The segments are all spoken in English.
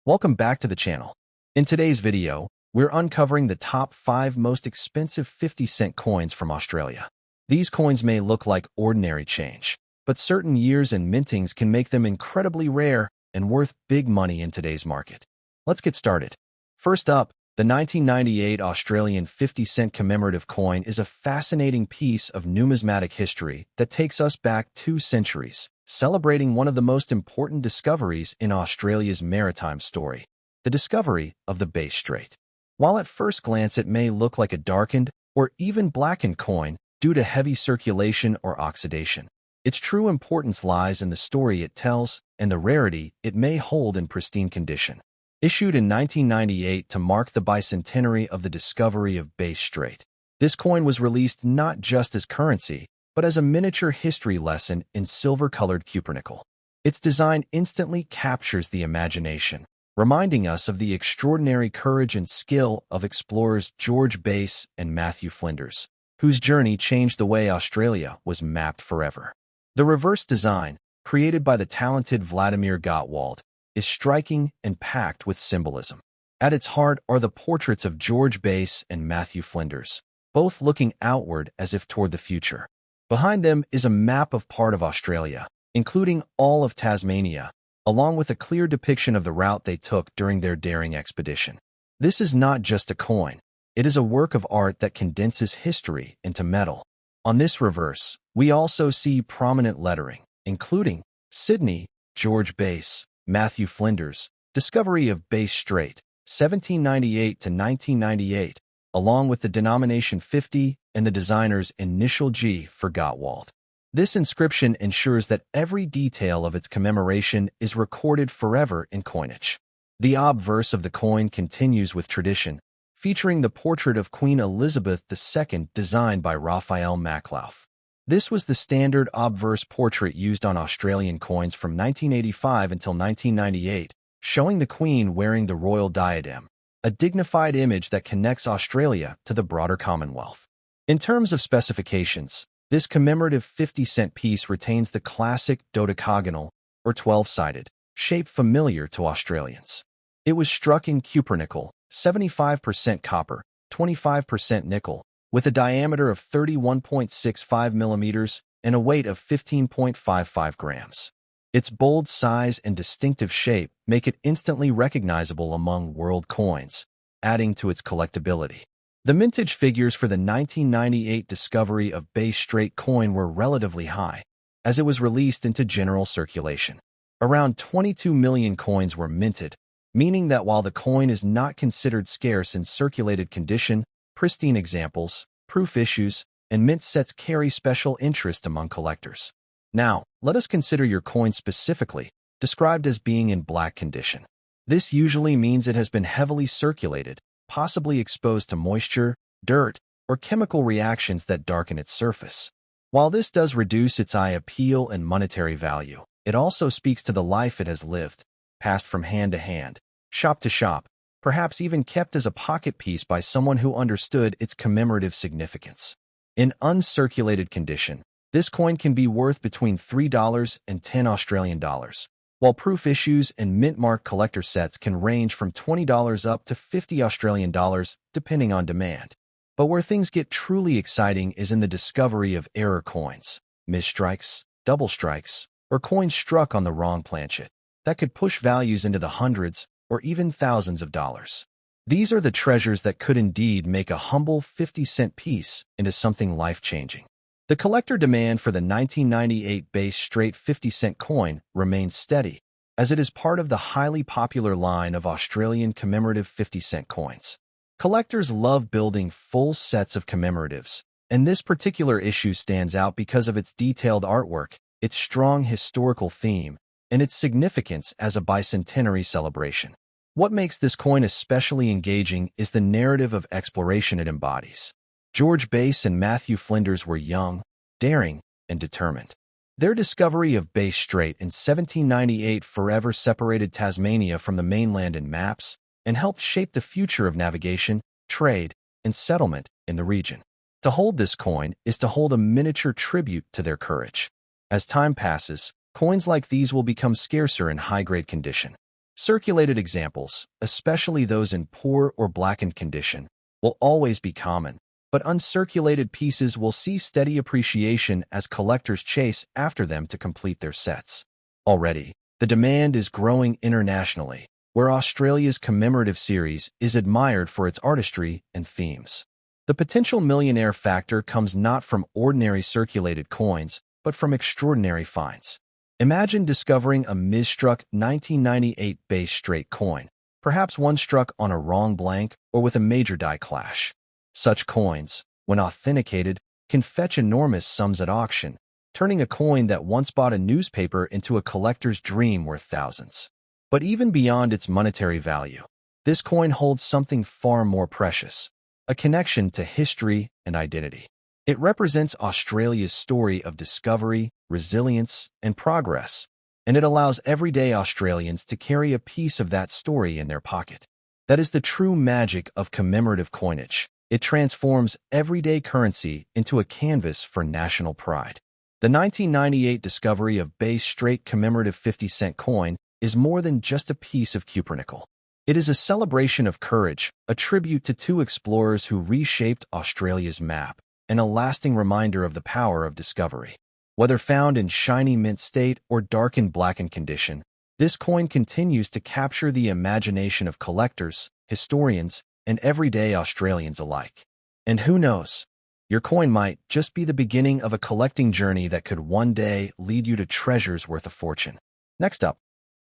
Welcome back to the channel. In today's video, we're uncovering the top 5 most expensive 50-cent coins from Australia. These coins may look like ordinary change, but certain years and mintings can make them incredibly rare and worth big money in today's market. Let's get started. First up, the 1998 Australian 50-cent commemorative coin is a fascinating piece of numismatic history that takes us back 2 centuries, celebrating one of the most important discoveries in Australia's maritime story, the discovery of the Bass Strait. While at first glance it may look like a darkened or even blackened coin due to heavy circulation or oxidation, its true importance lies in the story it tells and the rarity it may hold in pristine condition. Issued in 1998 to mark the bicentenary of the discovery of Bass Strait, this coin was released not just as currency, but as a miniature history lesson in silver-colored cupronickel. Its design instantly captures the imagination, reminding us of the extraordinary courage and skill of explorers George Bass and Matthew Flinders, whose journey changed the way Australia was mapped forever. The reverse design, created by the talented Vladimir Gottwald, is striking and packed with symbolism. At its heart are the portraits of George Bass and Matthew Flinders, both looking outward as if toward the future. Behind them is a map of part of Australia, including all of Tasmania, along with a clear depiction of the route they took during their daring expedition. This is not just a coin. It is a work of art that condenses history into metal. On this reverse, we also see prominent lettering, including Sydney, George Bass, Matthew Flinders, Discovery of Bass Strait, 1798 to 1998, along with the denomination 50 and the designer's initial G for Gottwald. This inscription ensures that every detail of its commemoration is recorded forever in coinage. The obverse of the coin continues with tradition, featuring the portrait of Queen Elizabeth II designed by Raphael Maklauf. This was the standard obverse portrait used on Australian coins from 1985 until 1998, showing the Queen wearing the royal diadem, a dignified image that connects Australia to the broader Commonwealth. In terms of specifications, this commemorative 50-cent piece retains the classic dodecagonal, or 12-sided, shape familiar to Australians. It was struck in cupronickel, 75% copper, 25% nickel, with a diameter of 31.65 millimeters and a weight of 15.55 grams. Its bold size and distinctive shape make it instantly recognizable among world coins, adding to its collectability. The mintage figures for the 1998 discovery of Bass Strait coin were relatively high, as it was released into general circulation. Around 22 million coins were minted, meaning that while the coin is not considered scarce in circulated condition, pristine examples, proof issues, and mint sets carry special interest among collectors. Now, let us consider your coin specifically, described as being in black condition. This usually means it has been heavily circulated, possibly exposed to moisture, dirt, or chemical reactions that darken its surface. While this does reduce its eye appeal and monetary value, it also speaks to the life it has lived, passed from hand to hand, shop to shop, perhaps even kept as a pocket piece by someone who understood its commemorative significance. In uncirculated condition, this coin can be worth between $3 and $10 Australian dollars, while proof issues and mint-marked collector sets can range from $20 up to $50 Australian dollars, depending on demand. But where things get truly exciting is in the discovery of error coins, misstrikes, double strikes, or coins struck on the wrong planchet, that could push values into the hundreds or even thousands of dollars. These are the treasures that could indeed make a humble 50-cent piece into something life-changing. The collector demand for the 1998 Bass Strait 50-cent coin remains steady, as it is part of the highly popular line of Australian commemorative 50-cent coins. Collectors love building full sets of commemoratives, and this particular issue stands out because of its detailed artwork, its strong historical theme, and its significance as a bicentenary celebration. What makes this coin especially engaging is the narrative of exploration it embodies. George Bass and Matthew Flinders were young, daring, and determined. Their discovery of Bass Strait in 1798 forever separated Tasmania from the mainland in maps and helped shape the future of navigation, trade, and settlement in the region. To hold this coin is to hold a miniature tribute to their courage. As time passes, coins like these will become scarcer in high-grade condition. Circulated examples, especially those in poor or blackened condition, will always be common, but uncirculated pieces will see steady appreciation as collectors chase after them to complete their sets. Already, the demand is growing internationally, where Australia's commemorative series is admired for its artistry and themes. The potential millionaire factor comes not from ordinary circulated coins, but from extraordinary finds. Imagine discovering a misstruck 1998 base straight coin, perhaps one struck on a wrong blank or with a major die clash. Such coins, when authenticated, can fetch enormous sums at auction, turning a coin that once bought a newspaper into a collector's dream worth thousands. But even beyond its monetary value, this coin holds something far more precious, a connection to history and identity. It represents Australia's story of discovery, resilience, and progress, and it allows everyday Australians to carry a piece of that story in their pocket. That is the true magic of commemorative coinage. It transforms everyday currency into a canvas for national pride. The 1998 discovery of base straight commemorative 50-cent coin is more than just a piece of cupronickel. It is a celebration of courage, a tribute to two explorers who reshaped Australia's map, and a lasting reminder of the power of discovery. Whether found in shiny mint state or darkened blackened condition, this coin continues to capture the imagination of collectors, historians, and everyday Australians alike. And who knows? Your coin might just be the beginning of a collecting journey that could one day lead you to treasures worth a fortune. Next up,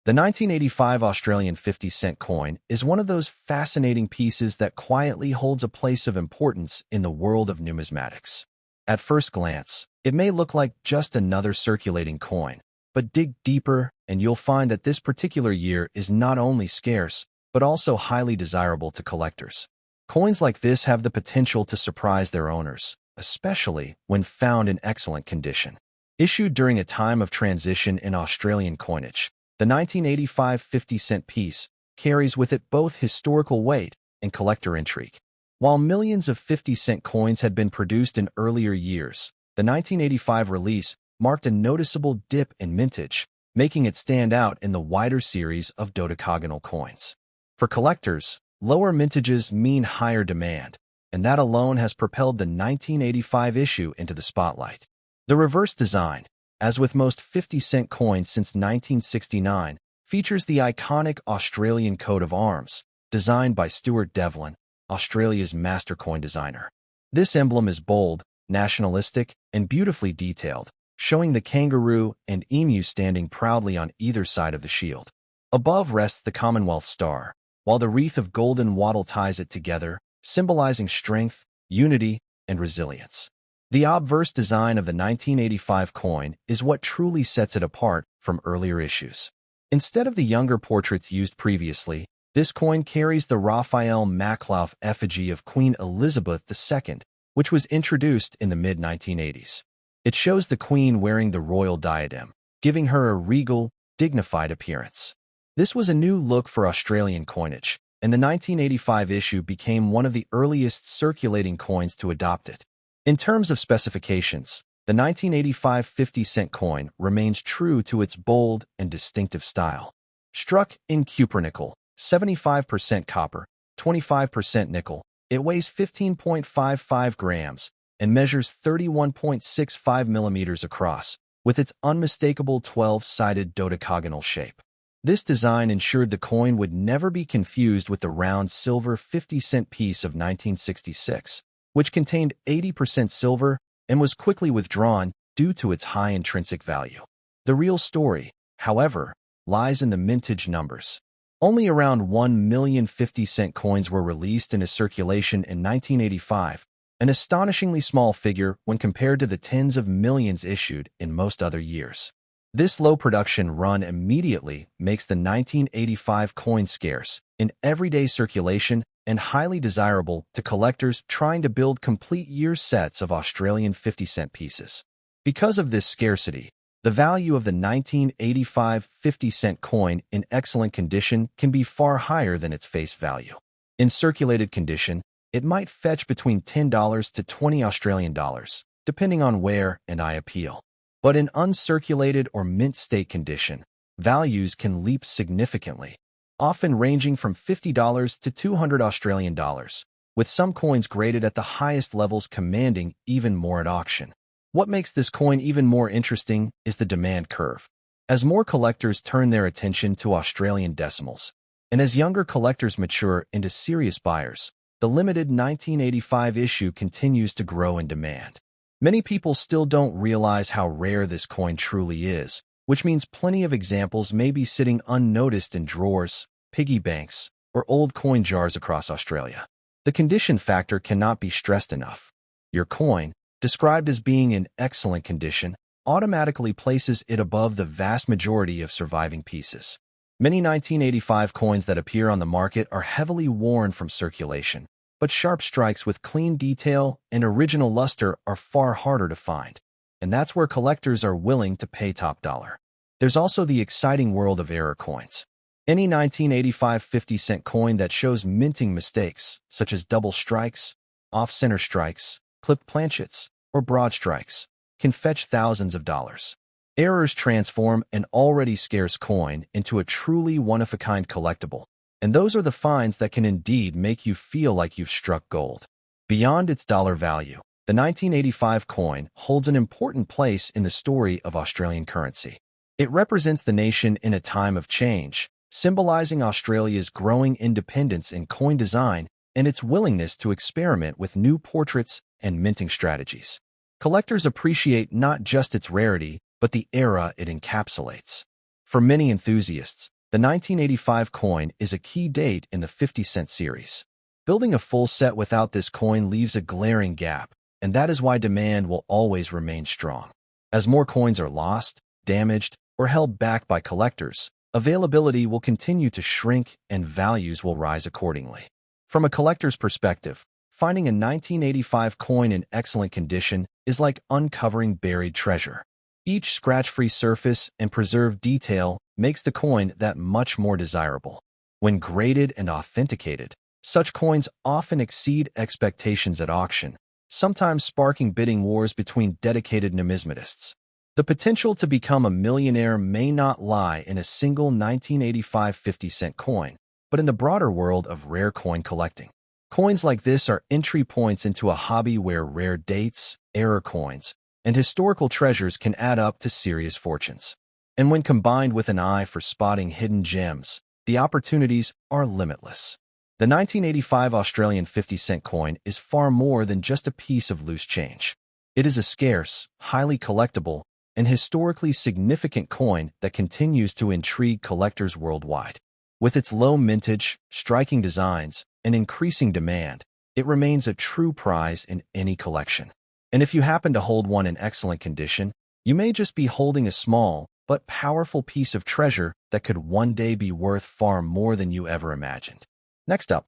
the 1985 Australian 50-cent coin is one of those fascinating pieces that quietly holds a place of importance in the world of numismatics. At first glance, it may look like just another circulating coin, but dig deeper and you'll find that this particular year is not only scarce, but also highly desirable to collectors. Coins like this have the potential to surprise their owners, especially when found in excellent condition. Issued during a time of transition in Australian coinage, the 1985 50-cent piece carries with it both historical weight and collector intrigue. While millions of 50-cent coins had been produced in earlier years, the 1985 release marked a noticeable dip in mintage, making it stand out in the wider series of dodecagonal coins. For collectors, lower mintages mean higher demand, and that alone has propelled the 1985 issue into the spotlight. The reverse design, as with most 50-cent coins since 1969, features the iconic Australian coat of arms, designed by Stuart Devlin, Australia's master coin designer. This emblem is bold, nationalistic, and beautifully detailed, showing the kangaroo and emu standing proudly on either side of the shield. Above rests the Commonwealth Star, while the wreath of golden wattle ties it together, symbolizing strength, unity, and resilience. The obverse design of the 1985 coin is what truly sets it apart from earlier issues. Instead of the younger portraits used previously, this coin carries the Raphael Maklauf effigy of Queen Elizabeth II, which was introduced in the mid-1980s. It shows the Queen wearing the royal diadem, giving her a regal, dignified appearance. This was a new look for Australian coinage, and the 1985 issue became one of the earliest circulating coins to adopt it. In terms of specifications, the 1985 50-cent coin remains true to its bold and distinctive style. Struck in cupronickel, 75% copper, 25% nickel, it weighs 15.55 grams and measures 31.65 millimeters across, with its unmistakable 12-sided dodecagonal shape. This design ensured the coin would never be confused with the round silver 50-cent piece of 1966, which contained 80% silver and was quickly withdrawn due to its high intrinsic value. The real story, however, lies in the mintage numbers. Only around 1 million 50-cent coins were released into circulation in 1985, an astonishingly small figure when compared to the tens of millions issued in most other years. This low production run immediately makes the 1985 coin scarce in everyday circulation and highly desirable to collectors trying to build complete year sets of Australian 50-cent pieces. Because of this scarcity, the value of the 1985 50-cent coin in excellent condition can be far higher than its face value. In circulated condition, it might fetch between $10 to $20 Australian dollars, depending on wear and eye appeal. But in uncirculated or mint state condition, values can leap significantly, often ranging from $50 to $200 Australian dollars, with some coins graded at the highest levels commanding even more at auction. What makes this coin even more interesting is the demand curve. As more collectors turn their attention to Australian decimals, and as younger collectors mature into serious buyers, the limited 1985 issue continues to grow in demand. Many people still don't realize how rare this coin truly is, which means plenty of examples may be sitting unnoticed in drawers, piggy banks, or old coin jars across Australia. The condition factor cannot be stressed enough. Your coin, described as being in excellent condition, automatically places it above the vast majority of surviving pieces. Many 1985 coins that appear on the market are heavily worn from circulation, but sharp strikes with clean detail and original luster are far harder to find, and that's where collectors are willing to pay top dollar. There's also the exciting world of error coins. Any 1985 50-cent coin that shows minting mistakes, such as double strikes, off-center strikes, clipped planchets, or broad strikes, can fetch thousands of dollars. Errors transform an already scarce coin into a truly one-of-a-kind collectible, and those are the finds that can indeed make you feel like you've struck gold. Beyond its dollar value, the 1985 coin holds an important place in the story of Australian currency. It represents the nation in a time of change, symbolizing Australia's growing independence in coin design and its willingness to experiment with new portraits and minting strategies. Collectors appreciate not just its rarity, but the era it encapsulates. For many enthusiasts, the 1985 coin is a key date in the 50-cent series. Building a full set without this coin leaves a glaring gap, and that is why demand will always remain strong. As more coins are lost, damaged, or held back by collectors, availability will continue to shrink and values will rise accordingly. From a collector's perspective, finding a 1985 coin in excellent condition is like uncovering buried treasure. Each scratch-free surface and preserved detail makes the coin that much more desirable. When graded and authenticated, such coins often exceed expectations at auction, sometimes sparking bidding wars between dedicated numismatists. The potential to become a millionaire may not lie in a single 1985 50-cent coin, but in the broader world of rare coin collecting. Coins like this are entry points into a hobby where rare dates, error coins, and historical treasures can add up to serious fortunes. And when combined with an eye for spotting hidden gems, the opportunities are limitless. The 1985 Australian 50-cent coin is far more than just a piece of loose change. It is a scarce, highly collectible, and historically significant coin that continues to intrigue collectors worldwide. With its low mintage, striking designs, and increasing demand, it remains a true prize in any collection. And if you happen to hold one in excellent condition, you may just be holding a small but powerful piece of treasure that could one day be worth far more than you ever imagined. Next up,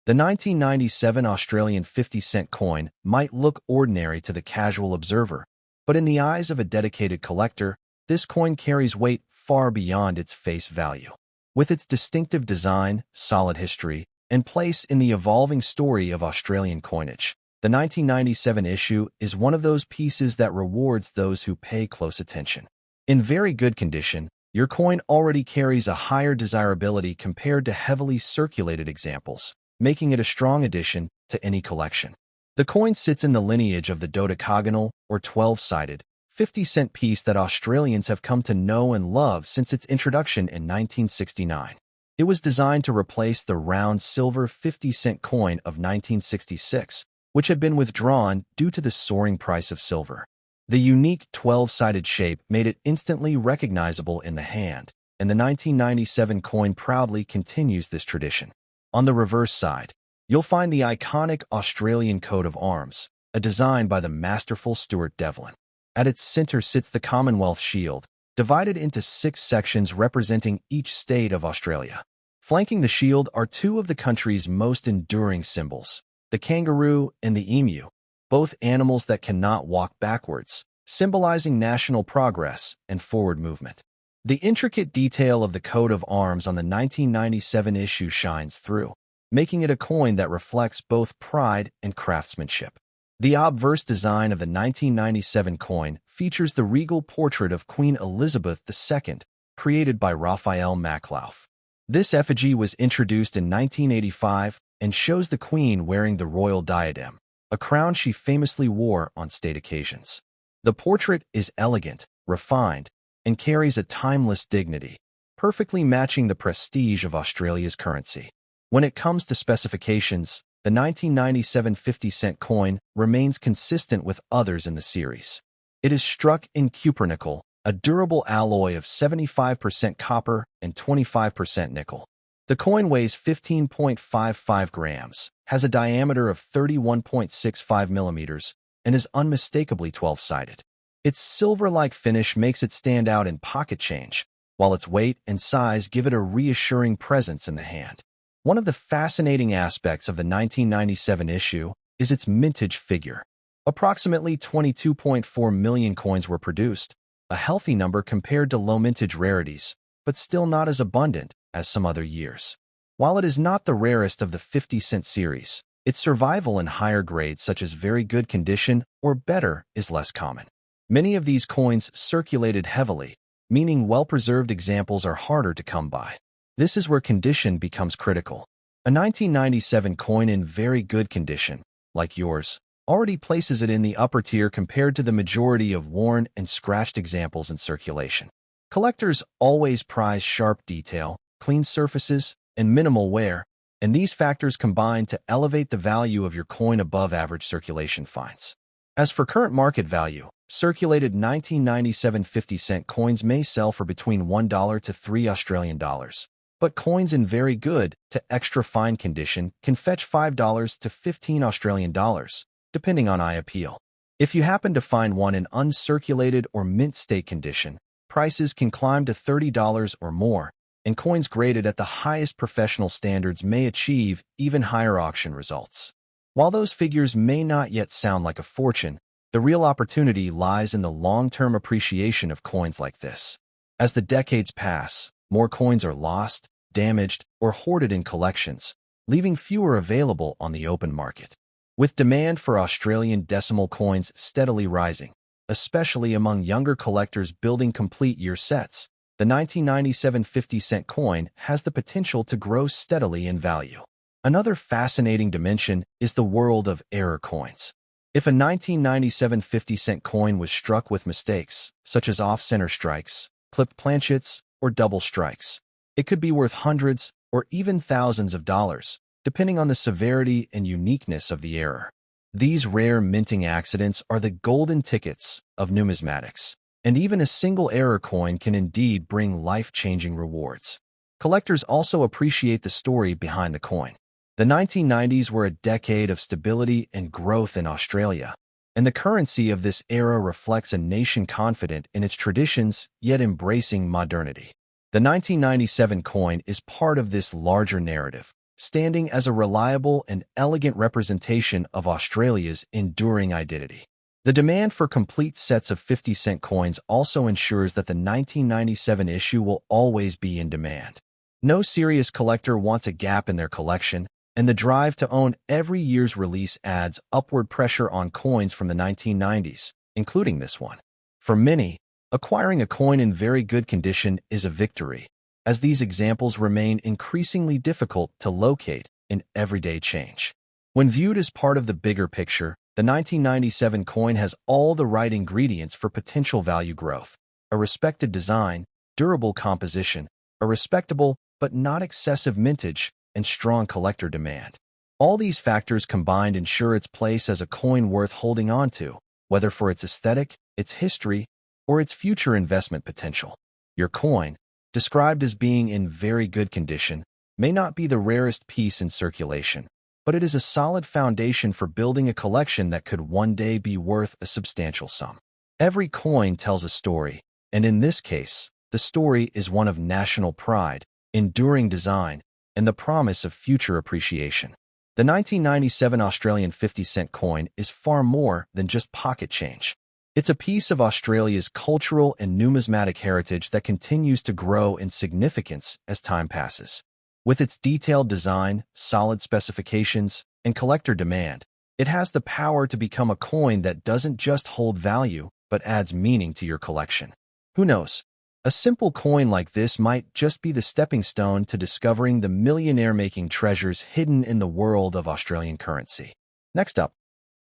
the 1997 Australian 50-cent coin might look ordinary to the casual observer, but in the eyes of a dedicated collector, this coin carries weight far beyond its face value. With its distinctive design, solid history, and place in the evolving story of Australian coinage, the 1997 issue is one of those pieces that rewards those who pay close attention. In very good condition, your coin already carries a higher desirability compared to heavily circulated examples, making it a strong addition to any collection. The coin sits in the lineage of the dodecagonal, or 12-sided, 50-cent piece that Australians have come to know and love since its introduction in 1969. It was designed to replace the round silver 50-cent coin of 1966, which had been withdrawn due to the soaring price of silver. The unique 12-sided shape made it instantly recognizable in the hand, and the 1997 coin proudly continues this tradition. On the reverse side, you'll find the iconic Australian coat of arms, a design by the masterful Stuart Devlin. At its center sits the Commonwealth Shield, divided into 6 sections representing each state of Australia. Flanking the shield are 2 of the country's most enduring symbols, the kangaroo and the emu, both animals that cannot walk backwards, symbolizing national progress and forward movement. The intricate detail of the coat of arms on the 1997 issue shines through, making it a coin that reflects both pride and craftsmanship. The obverse design of the 1997 coin features the regal portrait of Queen Elizabeth II, created by Raphael Maklauf. This effigy was introduced in 1985 and shows the queen wearing the royal diadem, a crown she famously wore on state occasions. The portrait is elegant, refined, and carries a timeless dignity, perfectly matching the prestige of Australia's currency. When it comes to specifications, the 1997 50-cent coin remains consistent with others in the series. It is struck in cupronickel, a durable alloy of 75% copper and 25% nickel. The coin weighs 15.55 grams, has a diameter of 31.65 millimeters, and is unmistakably 12-sided. Its silver-like finish makes it stand out in pocket change, while its weight and size give it a reassuring presence in the hand. One of the fascinating aspects of the 1997 issue is its mintage figure. Approximately 22.4 million coins were produced, a healthy number compared to low mintage rarities, but still not as abundant as some other years. While it is not the rarest of the 50-cent series, its survival in higher grades such as very good condition or better is less common. Many of these coins circulated heavily, meaning well-preserved examples are harder to come by. This is where condition becomes critical. A 1997 coin in very good condition, like yours, already places it in the upper tier compared to the majority of worn and scratched examples in circulation. Collectors always prize sharp detail, clean surfaces, and minimal wear, and these factors combine to elevate the value of your coin above average circulation finds. As for current market value, circulated 1997 50-cent coins may sell for between $1 to $3 Australian dollars, but coins in very good to extra fine condition can fetch $5 to $15 Australian dollars, depending on eye appeal. If you happen to find one in uncirculated or mint state condition, prices can climb to $30 or more, and coins graded at the highest professional standards may achieve even higher auction results. While those figures may not yet sound like a fortune, the real opportunity lies in the long-term appreciation of coins like this. As the decades pass, more coins are lost, damaged, or hoarded in collections, leaving fewer available on the open market. With demand for Australian decimal coins steadily rising, especially among younger collectors building complete year sets, the 1997 50-cent coin has the potential to grow steadily in value. Another fascinating dimension is the world of error coins. If a 1997 50-cent coin was struck with mistakes, such as off-center strikes, clipped planchets, or double strikes, it could be worth hundreds or even thousands of dollars, depending on the severity and uniqueness of the error. These rare minting accidents are the golden tickets of numismatics, and even a single error coin can indeed bring life-changing rewards. Collectors also appreciate the story behind the coin. The 1990s were a decade of stability and growth in Australia, and the currency of this era reflects a nation confident in its traditions yet embracing modernity. The 1997 coin is part of this larger narrative, standing as a reliable and elegant representation of Australia's enduring identity. The demand for complete sets of 50-cent coins also ensures that the 1997 issue will always be in demand. No serious collector wants a gap in their collection, and the drive to own every year's release adds upward pressure on coins from the 1990s, including this one. For many, acquiring a coin in very good condition is a victory, as these examples remain increasingly difficult to locate in everyday change. When viewed as part of the bigger picture, the 1997 coin has all the right ingredients for potential value growth: a respected design, durable composition, a respectable but not excessive mintage, and strong collector demand. All these factors combined ensure its place as a coin worth holding on to, whether for its aesthetic, its history, or its future investment potential. Your coin, described as being in very good condition, may not be the rarest piece in circulation, but it is a solid foundation for building a collection that could one day be worth a substantial sum. Every coin tells a story, and in this case, the story is one of national pride, enduring design, and the promise of future appreciation. The 1997 Australian 50-cent coin is far more than just pocket change. It's a piece of Australia's cultural and numismatic heritage that continues to grow in significance as time passes. With its detailed design, solid specifications, and collector demand, it has the power to become a coin that doesn't just hold value, but adds meaning to your collection. Who knows? A simple coin like this might just be the stepping stone to discovering the millionaire-making treasures hidden in the world of Australian currency. Next up,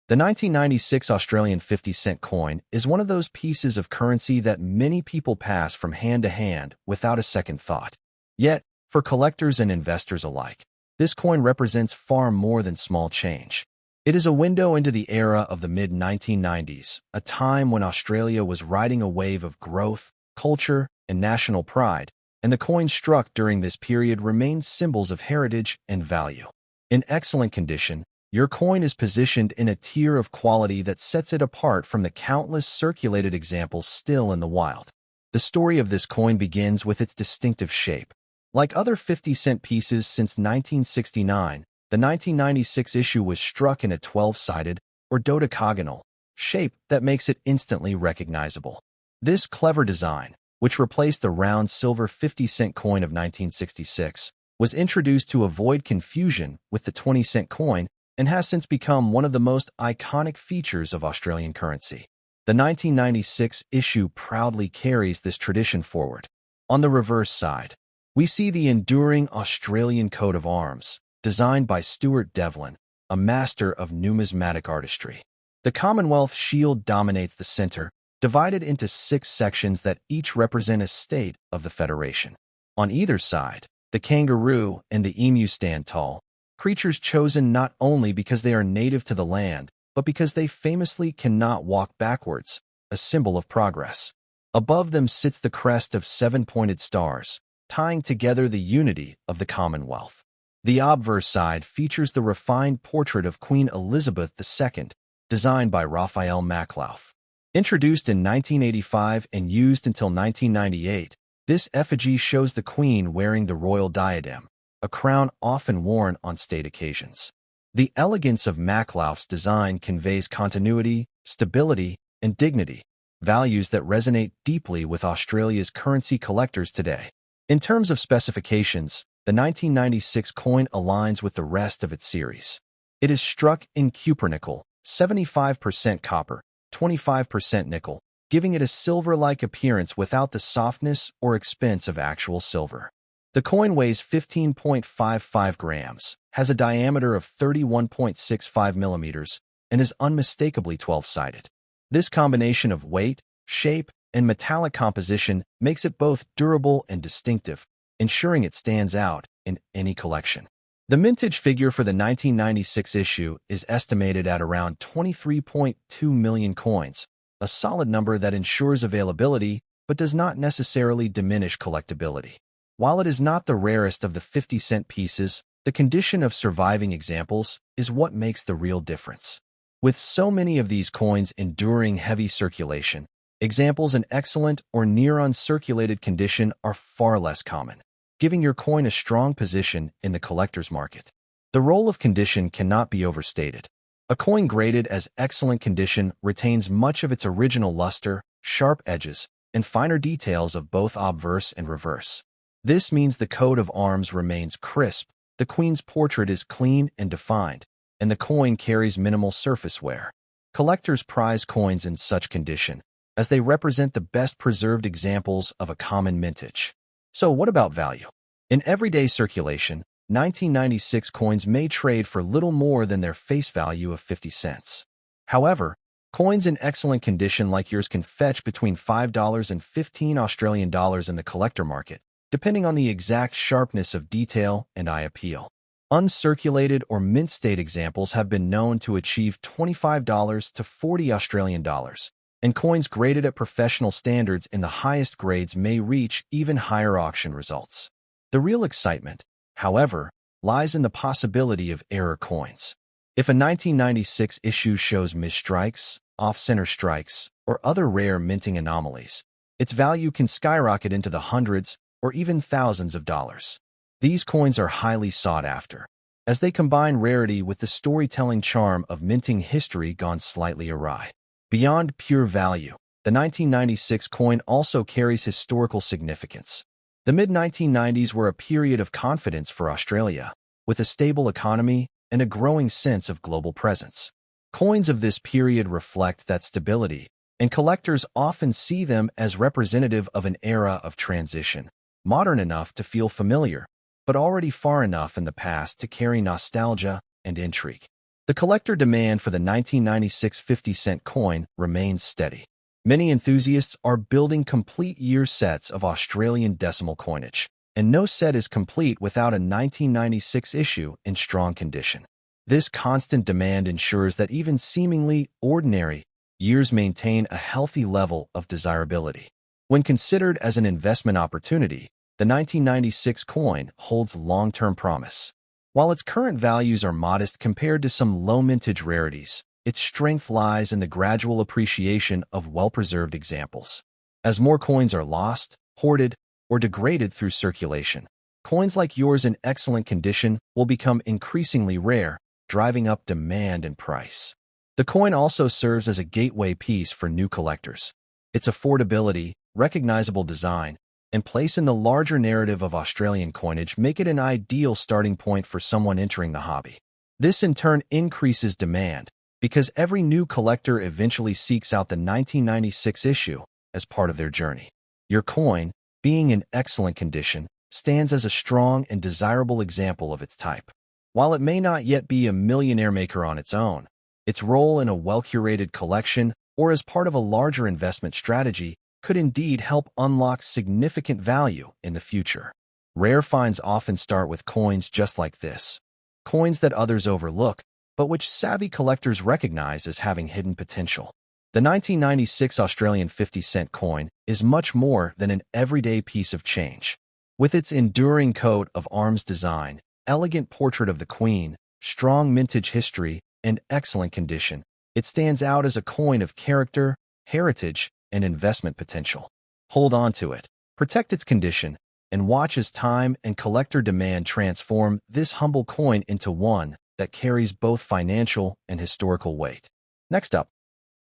the 1996 Australian 50-cent coin is one of those pieces of currency that many people pass from hand to hand without a second thought. Yet, for collectors and investors alike, this coin represents far more than small change. It is a window into the era of the mid-1990s, a time when Australia was riding a wave of growth, culture, and national pride, and the coins struck during this period remain symbols of heritage and value. In excellent condition, your coin is positioned in a tier of quality that sets it apart from the countless circulated examples still in the wild. The story of this coin begins with its distinctive shape. Like other 50-cent pieces since 1969, the 1996 issue was struck in a 12-sided, or dodecagonal, shape that makes it instantly recognizable. This clever design, which replaced the round silver 50-cent coin of 1966, was introduced to avoid confusion with the 20-cent coin and has since become one of the most iconic features of Australian currency. The 1996 issue proudly carries this tradition forward. On the reverse side, we see the enduring Australian coat of arms, designed by Stuart Devlin, a master of numismatic artistry. The Commonwealth shield dominates the center, divided into 6 sections that each represent a state of the Federation. On either side, the kangaroo and the emu stand tall, creatures chosen not only because they are native to the land, but because they famously cannot walk backwards, a symbol of progress. Above them sits the crest of 7 pointed stars, tying together the unity of the Commonwealth. The obverse side features the refined portrait of Queen Elizabeth II, designed by Raphael Maklauf. Introduced in 1985 and used until 1998, this effigy shows the Queen wearing the royal diadem, a crown often worn on state occasions. The elegance of Maklauf's design conveys continuity, stability, and dignity, values that resonate deeply with Australia's currency collectors today. In terms of specifications, the 1996 coin aligns with the rest of its series. It is struck in cupronickel, 75% copper, 25% nickel, giving it a silver-like appearance without the softness or expense of actual silver. The coin weighs 15.55 grams, has a diameter of 31.65 millimeters, and is unmistakably 12-sided. This combination of weight, shape, and metallic composition makes it both durable and distinctive, ensuring it stands out in any collection. The mintage figure for the 1996 issue is estimated at around 23.2 million coins, a solid number that ensures availability but does not necessarily diminish collectability. While it is not the rarest of the 50-cent pieces, the condition of surviving examples is what makes the real difference. With so many of these coins enduring heavy circulation, examples in excellent or near uncirculated condition are far less common, giving your coin a strong position in the collector's market. The role of condition cannot be overstated. A coin graded as excellent condition retains much of its original luster, sharp edges, and finer details of both obverse and reverse. This means the coat of arms remains crisp, the Queen's portrait is clean and defined, and the coin carries minimal surface wear. Collectors prize coins in such condition, as they represent the best preserved examples of a common mintage. So what about value? In everyday circulation, 1996 coins may trade for little more than their face value of 50 cents. However, coins in excellent condition like yours can fetch between $5 and $15 in the collector market, depending on the exact sharpness of detail and eye appeal. Uncirculated or mint state examples have been known to achieve $25 to $40, and coins graded at professional standards in the highest grades may reach even higher auction results. The real excitement, however, lies in the possibility of error coins. If a 1996 issue shows misstrikes, off-center strikes, or other rare minting anomalies, its value can skyrocket into the hundreds or even thousands of dollars. These coins are highly sought after, as they combine rarity with the storytelling charm of minting history gone slightly awry. Beyond pure value, the 1996 coin also carries historical significance. The mid-1990s were a period of confidence for Australia, with a stable economy and a growing sense of global presence. Coins of this period reflect that stability, and collectors often see them as representative of an era of transition, modern enough to feel familiar, but already far enough in the past to carry nostalgia and intrigue. The collector demand for the 1996 50-cent coin remains steady. Many enthusiasts are building complete year sets of Australian decimal coinage, and no set is complete without a 1996 issue in strong condition. This constant demand ensures that even seemingly ordinary years maintain a healthy level of desirability. When considered as an investment opportunity, the 1996 coin holds long-term promise. While its current values are modest compared to some low-mintage rarities, its strength lies in the gradual appreciation of well-preserved examples. As more coins are lost, hoarded, or degraded through circulation, coins like yours in excellent condition will become increasingly rare, driving up demand and price. The coin also serves as a gateway piece for new collectors. Its affordability, recognizable design, and place in the larger narrative of Australian coinage make it an ideal starting point for someone entering the hobby. This in turn increases demand, because every new collector eventually seeks out the 1996 issue as part of their journey. Your coin, being in excellent condition, stands as a strong and desirable example of its type. While it may not yet be a millionaire maker on its own, its role in a well-curated collection or as part of a larger investment strategy could indeed help unlock significant value in the future. Rare finds often start with coins just like this, coins that others overlook, but which savvy collectors recognize as having hidden potential. The 1996 Australian 50-cent coin is much more than an everyday piece of change. With its enduring coat of arms design, elegant portrait of the Queen, strong mintage history, and excellent condition, it stands out as a coin of character, heritage, and investment potential. Hold on to it, protect its condition, and watch as time and collector demand transform this humble coin into one that carries both financial and historical weight. Next up,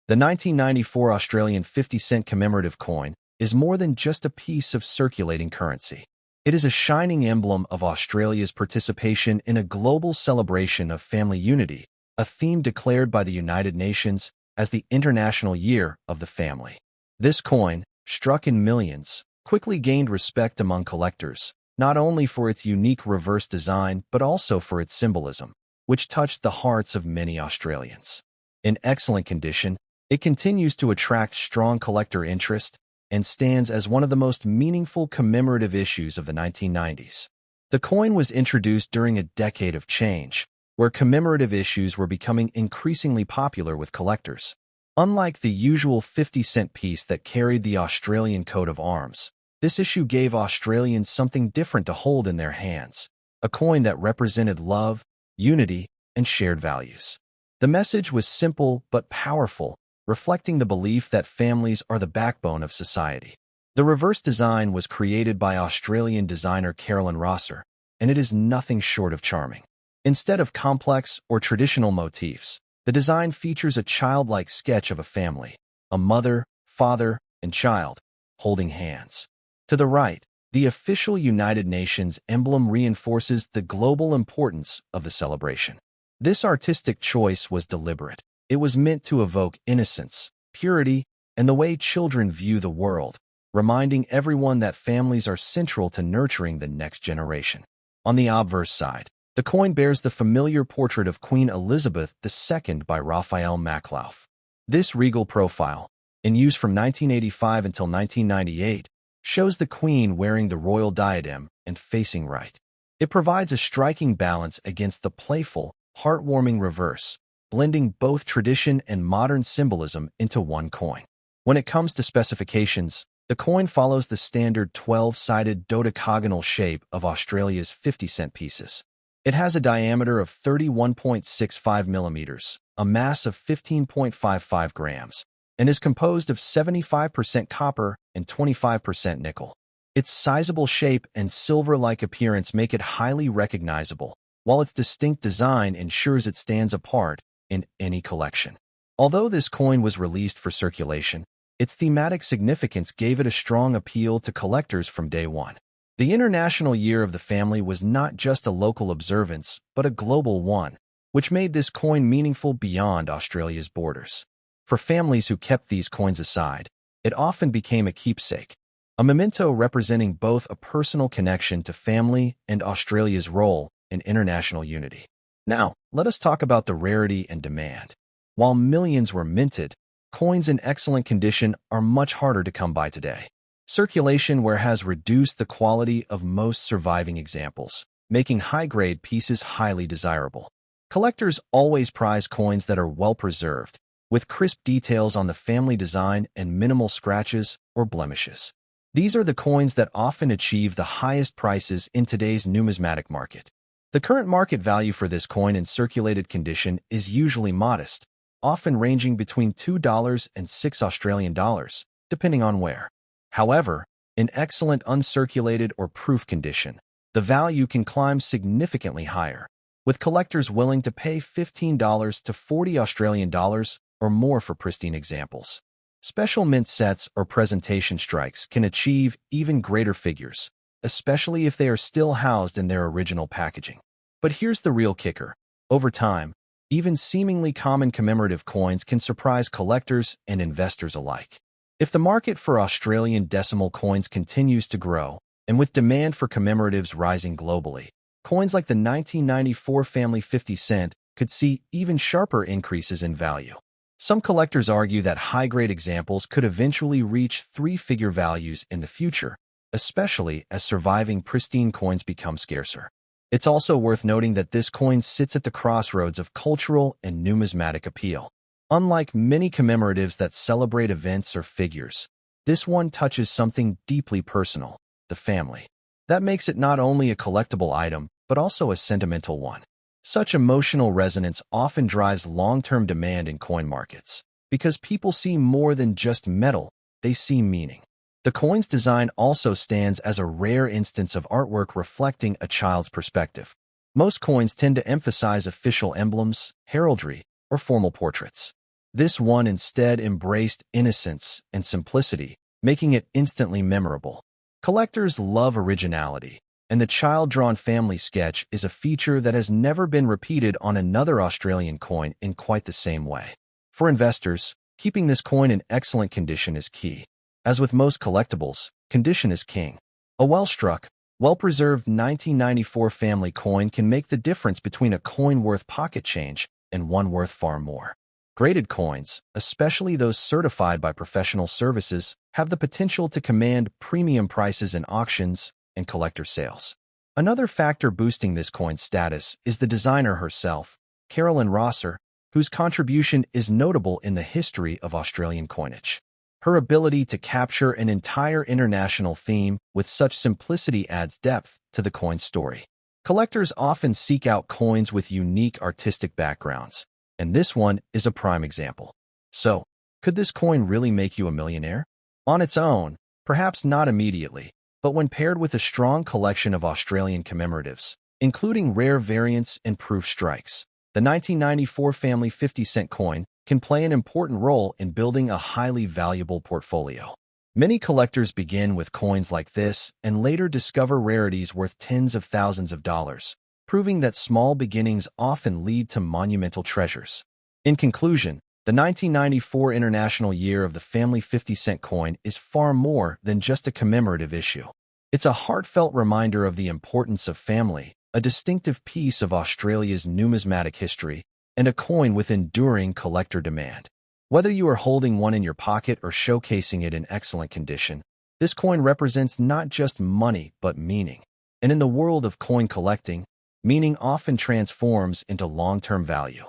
the 1994 Australian 50-cent commemorative coin is more than just a piece of circulating currency. It is a shining emblem of Australia's participation in a global celebration of family unity, a theme declared by the United Nations as the International Year of the Family. This coin, struck in millions, quickly gained respect among collectors, not only for its unique reverse design but also for its symbolism, which touched the hearts of many Australians. In excellent condition, it continues to attract strong collector interest and stands as one of the most meaningful commemorative issues of the 1990s. The coin was introduced during a decade of change, where commemorative issues were becoming increasingly popular with collectors. Unlike the usual 50-cent piece that carried the Australian coat of arms, this issue gave Australians something different to hold in their hands, a coin that represented love, unity, and shared values. The message was simple but powerful, reflecting the belief that families are the backbone of society. The reverse design was created by Australian designer Carolyn Rosser, and it is nothing short of charming. Instead of complex or traditional motifs, the design features a childlike sketch of a family, a mother, father, and child, holding hands. To the right, the official United Nations emblem reinforces the global importance of the celebration. This artistic choice was deliberate. It was meant to evoke innocence, purity, and the way children view the world, reminding everyone that families are central to nurturing the next generation. On the obverse side, the coin bears the familiar portrait of Queen Elizabeth II by Raphael Maklauf. This regal profile, in use from 1985 until 1998, shows the Queen wearing the royal diadem and facing right. It provides a striking balance against the playful, heartwarming reverse, blending both tradition and modern symbolism into one coin. When it comes to specifications, the coin follows the standard 12-sided dodecagonal shape of Australia's 50-cent pieces. It has a diameter of 31.65 millimeters, a mass of 15.55 grams, and is composed of 75% copper and 25% nickel. Its sizable shape and silver-like appearance make it highly recognizable, while its distinct design ensures it stands apart in any collection. Although this coin was released for circulation, its thematic significance gave it a strong appeal to collectors from day one. The International Year of the Family was not just a local observance, but a global one, which made this coin meaningful beyond Australia's borders. For families who kept these coins aside, it often became a keepsake, a memento representing both a personal connection to family and Australia's role in international unity. Now, let us talk about the rarity and demand. While millions were minted, coins in excellent condition are much harder to come by today. Circulation has reduced the quality of most surviving examples, making high-grade pieces highly desirable. Collectors always prize coins that are well-preserved, with crisp details on the family design and minimal scratches or blemishes. These are the coins that often achieve the highest prices in today's numismatic market. The current market value for this coin in circulated condition is usually modest, often ranging between $2 and $6 depending on where. However, in excellent uncirculated or proof condition, the value can climb significantly higher, with collectors willing to pay $15 to $40 or more for pristine examples. Special mint sets or presentation strikes can achieve even greater figures, especially if they are still housed in their original packaging. But here's the real kicker. Over time, even seemingly common commemorative coins can surprise collectors and investors alike. If the market for Australian decimal coins continues to grow, and with demand for commemoratives rising globally, coins like the 1994 family 50 cent could see even sharper increases in value. Some collectors argue that high-grade examples could eventually reach three-figure values in the future, especially as surviving pristine coins become scarcer. It's also worth noting that this coin sits at the crossroads of cultural and numismatic appeal. Unlike many commemoratives that celebrate events or figures, this one touches something deeply personal, the family. That makes it not only a collectible item, but also a sentimental one. Such emotional resonance often drives long-term demand in coin markets, because people see more than just metal, they see meaning. The coin's design also stands as a rare instance of artwork reflecting a child's perspective. Most coins tend to emphasize official emblems, heraldry, or formal portraits. This one instead embraced innocence and simplicity, making it instantly memorable. Collectors love originality, and the child-drawn family sketch is a feature that has never been repeated on another Australian coin in quite the same way. For investors, keeping this coin in excellent condition is key. As with most collectibles, condition is king. A well-struck, well-preserved 1994 family coin can make the difference between a coin worth pocket change and one worth far more. Graded coins, especially those certified by professional services, have the potential to command premium prices in auctions and collector sales. Another factor boosting this coin's status is the designer herself, Carolyn Rosser, whose contribution is notable in the history of Australian coinage. Her ability to capture an entire international theme with such simplicity adds depth to the coin's story. Collectors often seek out coins with unique artistic backgrounds, and this one is a prime example. So, could this coin really make you a millionaire? On its own, perhaps not immediately, but when paired with a strong collection of Australian commemoratives, including rare variants and proof strikes, the 1994 family 50 cent coin can play an important role in building a highly valuable portfolio. Many collectors begin with coins like this and later discover rarities worth tens of thousands of dollars, proving that small beginnings often lead to monumental treasures. In conclusion, the 1994 International Year of the Family 50 cent coin is far more than just a commemorative issue. It's a heartfelt reminder of the importance of family, a distinctive piece of Australia's numismatic history, and a coin with enduring collector demand. Whether you are holding one in your pocket or showcasing it in excellent condition, this coin represents not just money but meaning. And in the world of coin collecting, meaning often transforms into long-term value.